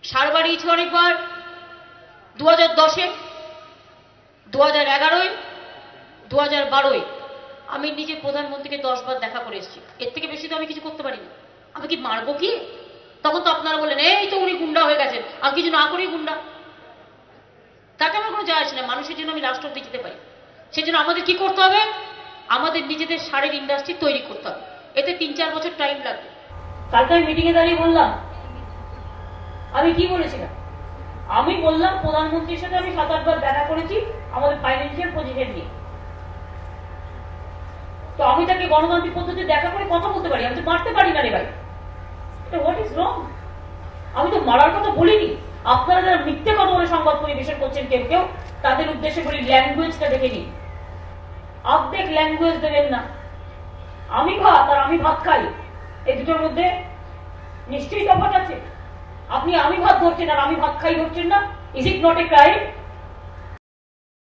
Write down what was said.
সার বাড়িয়েছি অনেকবার, 2010-এ, 2011-এ, 2012-এ। আমি নিজে প্রধানমন্ত্রীকে 10 বার দেখা করে এসেছি। এর থেকে বেশি তো আমি কিছু করতে পারি না। আমি কি মারবো কি? তখন তো আপনারা বললেন এই তো উনি গুন্ডা হয়ে গেছেন, আমি কিছু না করেই গুন্ডা। তাতে আমার কোনো যায় আসে না, মানুষের জন্য আমি লাস্ট অব্দি যেতে পারি। সেই জন্য আমাদের কি করতে হবে? আমাদের নিজেদের সারের ইন্ডাস্ট্রি তৈরি করতে হবে। এতে 3-4 বছর টাইম লাগবে। কালকে আমি মিটিংয়ে দাঁড়িয়ে বললাম, আমি কি বলেছিলাম? আমি বললাম প্রধানমন্ত্রীর সাথে আমি 7-8 বার দেখা করেছি আমাদের ফাইন্যান্সিয়াল পজিশন নিয়ে। তো আমি তাকে গণতান্ত্রিক পদ্ধতিতে দেখা করে কথা বলতে পারি, আমি তো মারতে পারি না রে ভাই। এটা হোয়াট ইজ রং? আমি তো মারার কথা বলিনি। আপনারা যারা মিথ্যে কথা বলে সংবাদ পরিবেশন করছেন কেউ কেউ, তাদের উদ্দেশ্যে বলি ল্যাঙ্গুয়েজটা দেখে নিন। অর্ধেক ল্যাঙ্গুয়েজ দেবেন না। আমি ভাত আর আমি ভাত খাই, এই দুটোর মধ্যে নিশ্চয়ই তফাৎ আছে। আপনি আমি ভাত ধরছেন আর আমি ভাত খাই ধরছেন না। Is it not a crime?